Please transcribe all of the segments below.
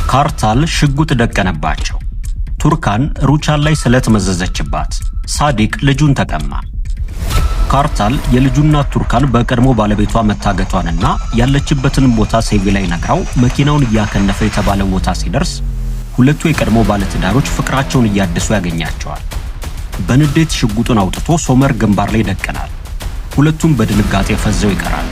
ካርታል ሽጉጥ ደቀነባቸው። ቱርካን ሩቻን ላይ ስለት መዘዘችባት። ሳዲቅ ልጁን ተቀማ። ካርታል የልጁና ቱርካን በቀድሞ ባለቤቷ መታገቷንና ያለችበትን ቦታ ሴቪ ላይ ነግራው መኪናውን እያከነፈ የተባለ ቦታ ሲደርስ ሁለቱ የቀድሞ ባለትዳሮች ፍቅራቸውን እያደሱ ያገኛቸዋል። በንዴት ሽጉጡን አውጥቶ ሶመር ግንባር ላይ ደቀናል። ሁለቱም በድንጋጤ ፈዘው ይቀራል።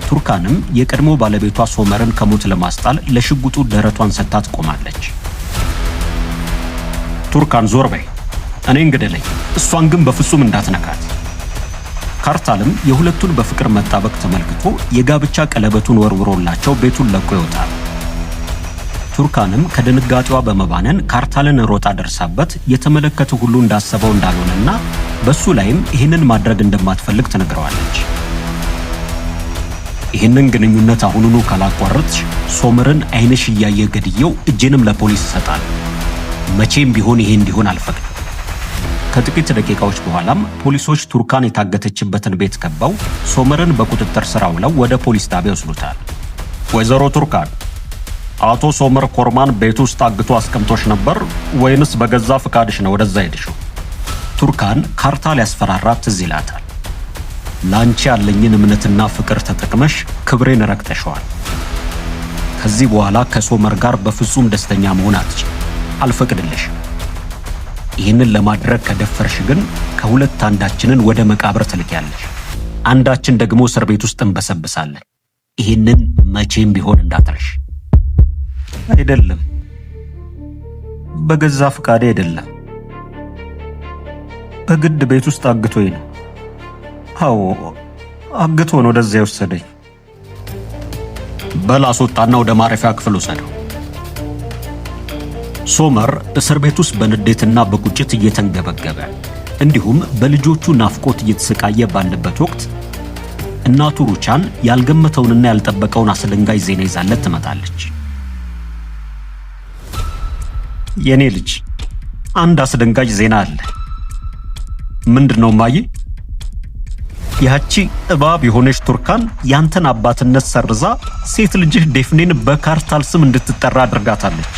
ቱርካንም የቀድሞ ባለቤቷ ሶመርን ከሞት ለማስጣል ለሽጉጡ ደረቷን ሰጥታ ትቆማለች። ቱርካን ዞር በይ፣ እኔን ግደለኝ፣ እሷን ግን በፍጹም እንዳትነካት። ካርታልም የሁለቱን በፍቅር መጣበቅ ተመልክቶ የጋብቻ ቀለበቱን ወርውሮላቸው ቤቱን ለቆ ይወጣል። ቱርካንም ከድንጋጤዋ በመባነን ካርታልን ሮጣ ደርሳበት የተመለከቱ ሁሉ እንዳሰበው እንዳልሆነና በሱ ላይም ይህንን ማድረግ እንደማትፈልግ ትነግረዋለች። ይህንን ግንኙነት አሁኑኑ ካላቋረጥሽ ሶመርን አይንሽ እያየ ገድየው እጄንም ለፖሊስ ይሰጣል። መቼም ቢሆን ይሄ እንዲሆን አልፈቅድም። ከጥቂት ደቂቃዎች በኋላም ፖሊሶች ቱርካን የታገተችበትን ቤት ከበው ሶመርን በቁጥጥር ስር አውለው ወደ ፖሊስ ጣቢያ ወስዱታል። ወይዘሮ ቱርካን፣ አቶ ሶመር ኮርማን ቤት ውስጥ አግቶ አስቀምጦሽ ነበር ወይንስ በገዛ ፍቃድሽ ነው ወደዛ ሄድሽው? ቱርካን ካርታል ያስፈራራት ትዝ ይላታል። ላንቺ ያለኝን እምነትና ፍቅር ተጠቅመሽ ክብሬን ረክተሽዋል። ከዚህ በኋላ ከሶመር ጋር በፍጹም ደስተኛ መሆን አትችይ፣ አልፈቅድልሽም። ይህንን ለማድረግ ከደፈርሽ ግን ከሁለት አንዳችንን ወደ መቃብር ትልኪያለሽ፣ አንዳችን ደግሞ እስር ቤት ውስጥ እንበሰብሳለን። ይህንን መቼም ቢሆን እንዳትረሽ። አይደለም፣ በገዛ ፍቃዴ አይደለም፣ በግድ ቤት ውስጥ አግቶኝ ነው። አዎ አግቶ ነው ወደዚያ የወሰደኝ። በል አስወጣና ወደ ማረፊያ ክፍል ወሰደው። ሶመር እስር ቤት ውስጥ በንዴትና በቁጭት እየተንገበገበ እንዲሁም በልጆቹ ናፍቆት እየተሰቃየ ባለበት ወቅት እናቱ ሩቻን ያልገመተውንና ያልጠበቀውን አስደንጋጭ ዜና ይዛለት ትመጣለች። የኔ ልጅ፣ አንድ አስደንጋጭ ዜና አለ። ምንድነው ማዬ? ያቺ እባብ የሆነች ቱርካን ያንተን አባትነት ሰርዛ ሴት ልጅህ ዴፍኔን በካርታል ስም እንድትጠራ አድርጋታለች።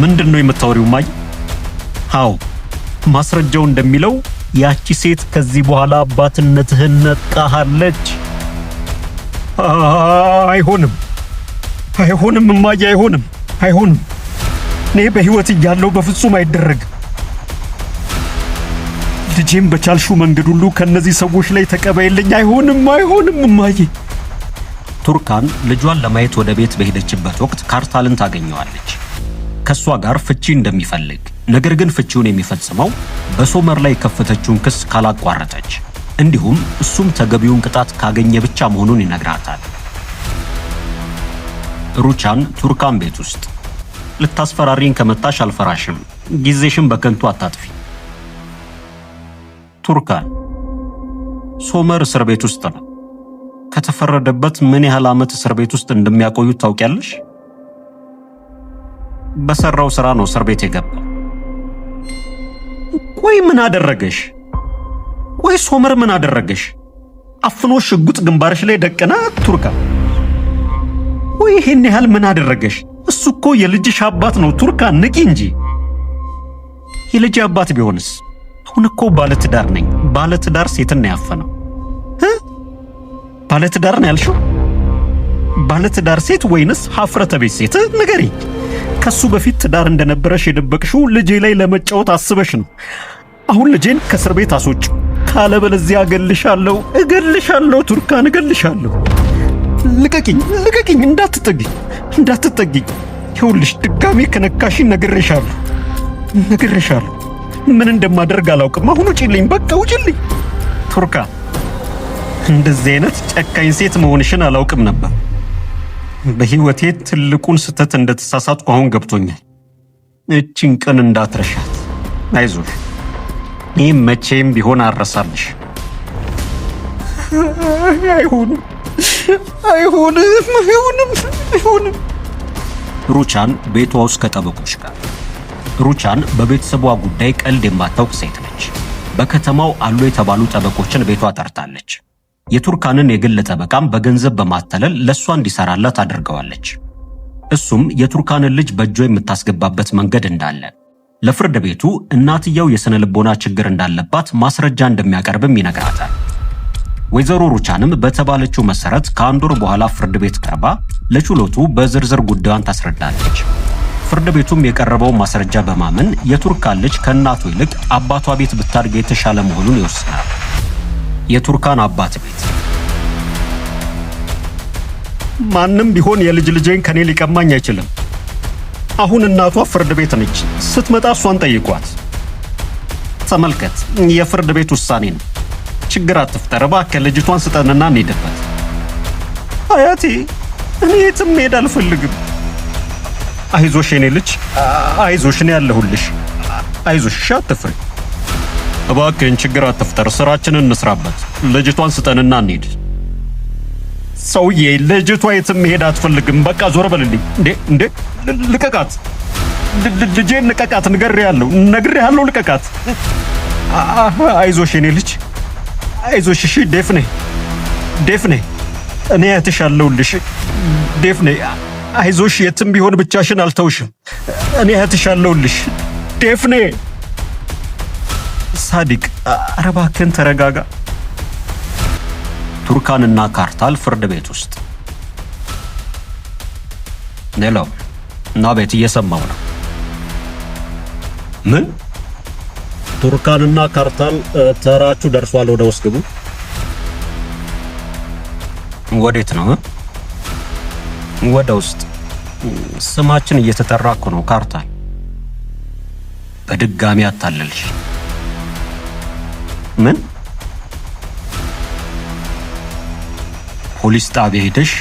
ምንድነው የምታወሪው ማዬ? አዎ፣ ማስረጃው እንደሚለው ያቺ ሴት ከዚህ በኋላ አባትነትህን ነጥቃሃለች። አይሆንም፣ አይሆንም ማዬ፣ አይሆንም፣ አይሆንም። እኔ በህይወት እያለሁ በፍጹም አይደረግም። ልጄም በቻልሽው መንገድ ሁሉ ከነዚህ ሰዎች ላይ ተቀበይልኝ። አይሆንም፣ አይሆንም ማዬ። ቱርካን ልጇን ለማየት ወደ ቤት በሄደችበት ወቅት ካርታልን ታገኘዋለች። ከሷ ጋር ፍቺ እንደሚፈልግ፣ ነገር ግን ፍቺውን የሚፈጽመው በሶመር ላይ የከፈተችውን ክስ ካላቋረጠች እንዲሁም እሱም ተገቢውን ቅጣት ካገኘ ብቻ መሆኑን ይነግራታል። ሩቻን ቱርካን ቤት ውስጥ ልታስፈራሪኝ ከመጣሽ አልፈራሽም፣ ጊዜሽን በከንቱ አታጥፊ። ቱርካን፣ ሶመር እስር ቤት ውስጥ ነው። ከተፈረደበት ምን ያህል ዓመት እስር ቤት ውስጥ እንደሚያቆዩት ታውቂያለሽ? በሰራው ስራ ነው እስር ቤት የገባው። ቆይ ምን አደረገሽ? ቆይ ሶመር ምን አደረገሽ? አፍኖ ሽጉጥ ግንባርሽ ላይ ደቀና? ቱርካን፣ ቆይ ይሄን ያህል ምን አደረገሽ? እሱ እኮ የልጅሽ አባት ነው። ቱርካን፣ ንቂ እንጂ። የልጅ አባት ቢሆንስ? አሁን እኮ ባለትዳር ነኝ። ባለትዳር ሴትን ነው ያፈነው። ባለትዳር ነው ያልሽው? ባለትዳር ሴት ወይንስ ሀፍረተ ቤት ሴት? ንገሪ። ከሱ በፊት ትዳር እንደነበረሽ የደበቅሽው ልጄ ላይ ለመጫወት አስበሽ ነው። አሁን ልጄን ከእስር ቤት አስወጪው፣ ካለበለዚያ እገልሻለሁ፣ እገልሻለሁ። ቱርካን፣ እገልሻለሁ። ልቀቂኝ፣ ልቀቂኝ፣ እንዳትጠጊኝ፣ እንዳትጠጊኝ። ይኸውልሽ ድጋሜ ከነካሽኝ ነግሬሻለሁ፣ ነግሬሻለሁ። ምን እንደማደርግ አላውቅም። አሁን ውጪልኝ፣ በቃ ውጪልኝ። ቱርካን፣ እንደዚህ አይነት ጨካኝ ሴት መሆንሽን አላውቅም ነበር። በህይወቴ ትልቁን ስህተት እንደተሳሳትኩ አሁን ገብቶኛል። እቺን ቀን እንዳትረሻት። አይዞሽ፣ እኔ መቼም ቢሆን አረሳልሽ። አይሆንም፣ አይሆንም፣ አይሆንም፣ አይሆንም። ሩቻን ቤቷ ውስጥ ከጠበቆች ጋር። ሩቻን በቤተሰቧ ጉዳይ ቀልድ የማታውቅ ሴት ነች። በከተማው አሉ የተባሉ ጠበቆችን ቤቷ ጠርታለች። የቱርካንን የግል ጠበቃም በገንዘብ በማተለል ለሷ እንዲሰራላት አድርገዋለች። እሱም የቱርካንን ልጅ በእጇ የምታስገባበት መንገድ እንዳለ፣ ለፍርድ ቤቱ እናትየው የስነ ልቦና ችግር እንዳለባት ማስረጃ እንደሚያቀርብም ይነግራታል። ወይዘሮ ሩቻንም በተባለችው መሰረት ከአንድ ወር በኋላ ፍርድ ቤት ቀርባ ለችሎቱ በዝርዝር ጉዳዩን ታስረዳለች። ፍርድ ቤቱም የቀረበው ማስረጃ በማመን የቱርካን ልጅ ከእናቱ ይልቅ አባቷ ቤት ብታድግ የተሻለ መሆኑን ይወስናል። የቱርካን አባት ቤት። ማንም ቢሆን የልጅ ልጄን ከኔ ሊቀማኝ አይችልም። አሁን እናቷ ፍርድ ቤት ነች። ስትመጣ እሷን ጠይቋት። ተመልከት፣ የፍርድ ቤት ውሳኔ ነው። ችግር አትፍጠር እባክህ፣ ልጅቷን ስጠንና እንሄድበት። አያቴ፣ እኔ የትም መሄድ አልፈልግም። አይዞሽ የኔ ልጅ፣ አይዞሽ፣ እኔ ያለሁልሽ። አይዞሽ፣ አትፍሪ እባክህን፣ ችግር አትፍጠር፣ ስራችንን እንስራበት። ልጅቷን ስጠንና እንሄድ። ሰውዬ፣ ልጅቷ የትም መሄድ አትፈልግም። በቃ ዞር በልልኝ። እንዴ ልቀቃት! ልጄን ልቀቃት! ነግሬሃለሁ፣ ልቀቃት! አይዞሽ የኔ ልጅ፣ አይዞሽ። እሺ ዴፍኔ፣ እኔ አያትሻለሁልሽ። ዴፍኔ፣ አይዞሽ፣ የትም ቢሆን ብቻሽን አልተውሽም። እኔ አያትሻለሁልሽ። ዴፍኔ። ሳዲቅ፣ ኧረ እባክህን ተረጋጋ። ቱርካንና ካርታል ፍርድ ቤት ውስጥ። ሌላው እና ቤት እየሰማው ነው። ምን? ቱርካንና ካርታል ተራችሁ ደርሷል፣ ወደ ውስጥ ግቡ። ወዴት ነው? ወደ ውስጥ። ስማችን እየተጠራ እኮ ነው ካርታል። በድጋሚ አታለልሽ። ምን? ፖሊስ ጣቢያ ሄደሽ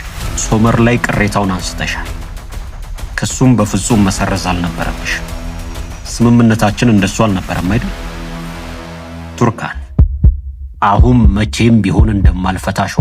ሶመር ላይ ቅሬታውን አንስተሻል። ክሱም በፍጹም መሰረዝ አልነበረብሽ። ስምምነታችን እንደሱ አልነበረም አይደል? ቱርካን፣ አሁን መቼም ቢሆን እንደማልፈታሽ